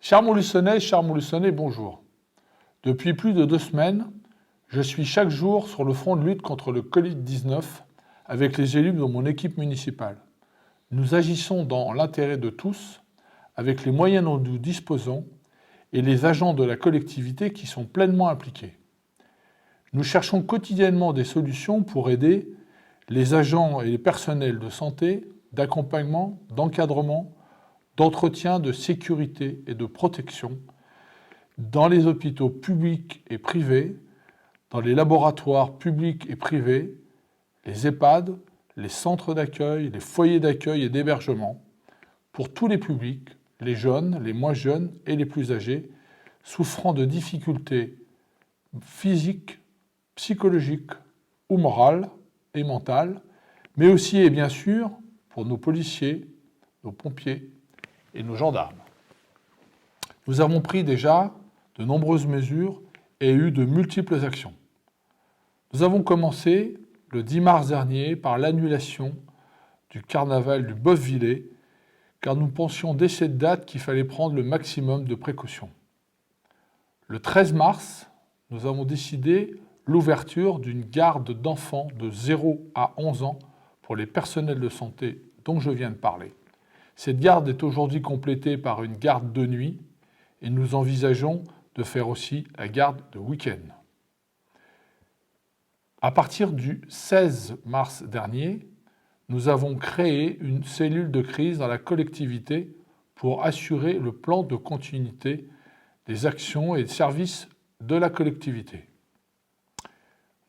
Chers Montluçonnais, bonjour. Depuis plus de 2 semaines, je suis chaque jour sur le front de lutte contre le Covid-19 avec les élus de mon équipe municipale. Nous agissons dans l'intérêt de tous, avec les moyens dont nous disposons et les agents de la collectivité qui sont pleinement impliqués. Nous cherchons quotidiennement des solutions pour aider les agents et les personnels de santé, d'accompagnement, d'encadrement, d'entretien, de sécurité et de protection dans les hôpitaux publics et privés, dans les laboratoires publics et privés, les EHPAD, les centres d'accueil, les foyers d'accueil et d'hébergement, pour tous les publics, les jeunes, les moins jeunes et les plus âgés, souffrant de difficultés physiques, psychologiques ou morales et mentales, mais aussi et bien sûr pour nos policiers, nos pompiers et nos gendarmes. Nous avons pris déjà de nombreuses mesures et eu de multiples actions. Nous avons commencé le 10 mars dernier par l'annulation du carnaval du Boeuf-Villers, car nous pensions dès cette date qu'il fallait prendre le maximum de précautions. Le 13 mars, nous avons décidé l'ouverture d'une garde d'enfants de 0 à 11 ans pour les personnels de santé dont je viens de parler. Cette garde est aujourd'hui complétée par une garde de nuit et nous envisageons de faire aussi la garde de week-end. À partir du 16 mars dernier, nous avons créé une cellule de crise dans la collectivité pour assurer le plan de continuité des actions et des services de la collectivité.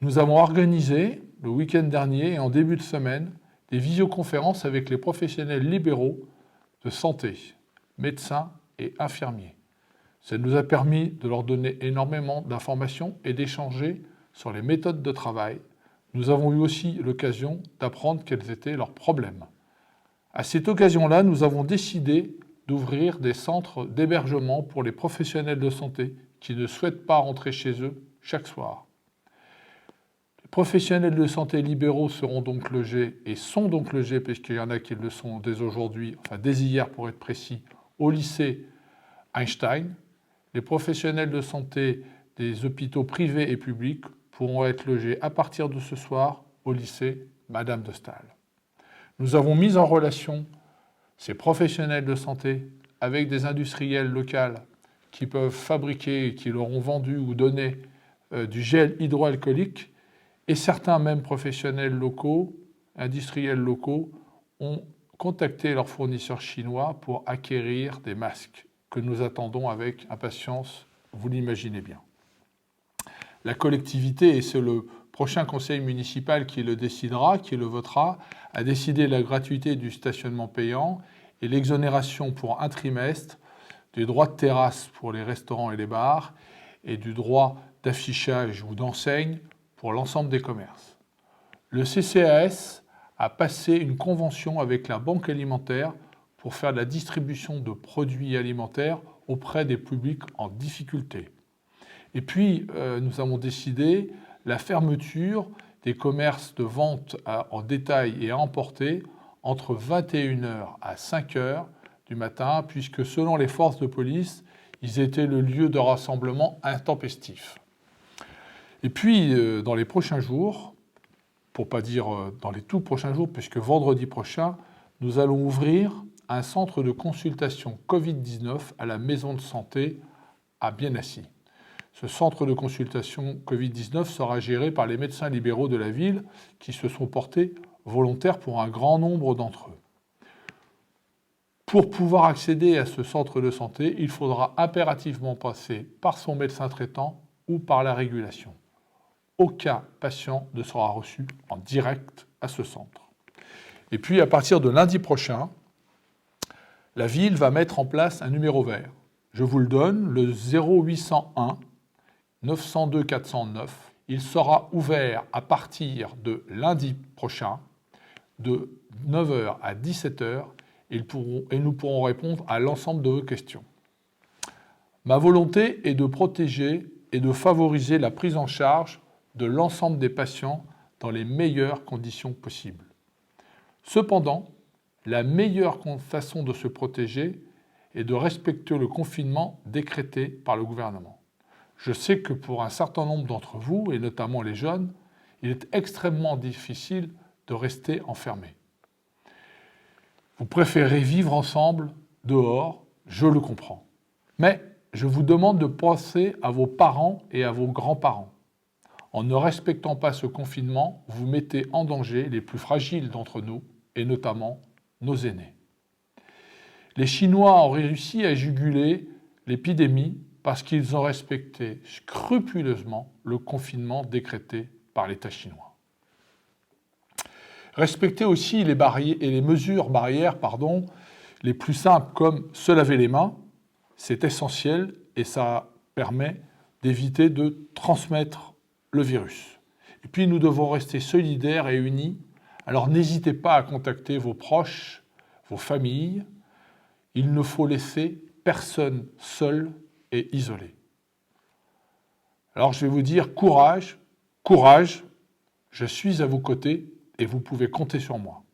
Nous avons organisé le week-end dernier et en début de semaine des visioconférences avec les professionnels libéraux de santé, médecins et infirmiers. Ça nous a permis de leur donner énormément d'informations et d'échanger sur les méthodes de travail. Nous avons eu aussi l'occasion d'apprendre quels étaient leurs problèmes. À cette occasion-là, nous avons décidé d'ouvrir des centres d'hébergement pour les professionnels de santé qui ne souhaitent pas rentrer chez eux chaque soir. Les professionnels de santé libéraux seront donc logés et sont donc logés, puisqu'il y en a qui le sont dès aujourd'hui, enfin dès hier pour être précis, au lycée Einstein. Les professionnels de santé des hôpitaux privés et publics pourront être logés à partir de ce soir au lycée Madame de Staël. Nous avons mis en relation ces professionnels de santé avec des industriels locaux qui peuvent fabriquer, qui leur ont vendu ou donné du gel hydroalcoolique, et certains même professionnels locaux, industriels locaux, ont contacté leurs fournisseurs chinois pour acquérir des masques que nous attendons avec impatience, vous l'imaginez bien. La collectivité, et c'est le prochain conseil municipal qui le décidera, qui le votera, a décidé la gratuité du stationnement payant et l'exonération pour un trimestre des droits de terrasse pour les restaurants et les bars et du droit d'affichage ou d'enseigne pour l'ensemble des commerces. Le CCAS a passé une convention avec la Banque alimentaire pour faire de la distribution de produits alimentaires auprès des publics en difficulté. Et puis, nous avons décidé la fermeture des commerces de vente en détail et à emporter entre 21h à 5h du matin, puisque selon les forces de police, ils étaient le lieu de rassemblement intempestif. Et puis, dans les prochains jours, pour ne pas dire dans les tout prochains jours, puisque vendredi prochain, nous allons ouvrir un centre de consultation Covid-19 à la maison de santé à Biennassis. Ce centre de consultation Covid-19 sera géré par les médecins libéraux de la ville qui se sont portés volontaires pour un grand nombre d'entre eux. Pour pouvoir accéder à ce centre de santé, il faudra impérativement passer par son médecin traitant ou par la régulation. Aucun patient ne sera reçu en direct à ce centre. Et puis, à partir de lundi prochain, la ville va mettre en place un numéro vert. Je vous le donne, le 0801 902 409. Il sera ouvert à partir de lundi prochain, de 9h à 17h, et nous pourrons répondre à l'ensemble de vos questions. Ma volonté est de protéger et de favoriser la prise en charge de l'ensemble des patients dans les meilleures conditions possibles. Cependant, la meilleure façon de se protéger et de respecter le confinement décrété par le gouvernement. Je sais que pour un certain nombre d'entre vous, et notamment les jeunes, il est extrêmement difficile de rester enfermé. Vous préférez vivre ensemble, dehors, je le comprends. Mais je vous demande de penser à vos parents et à vos grands-parents. En ne respectant pas ce confinement, vous mettez en danger les plus fragiles d'entre nous, et notamment nos aînés. Les Chinois ont réussi à juguler l'épidémie parce qu'ils ont respecté scrupuleusement le confinement décrété par l'État chinois. Respecter aussi les mesures barrières les plus simples, comme se laver les mains, c'est essentiel et ça permet d'éviter de transmettre le virus. Et puis nous devons rester solidaires et unis, alors n'hésitez pas à contacter vos proches, vos familles. Il ne faut laisser personne seul et isolé. Alors je vais vous dire courage, courage, je suis à vos côtés et vous pouvez compter sur moi.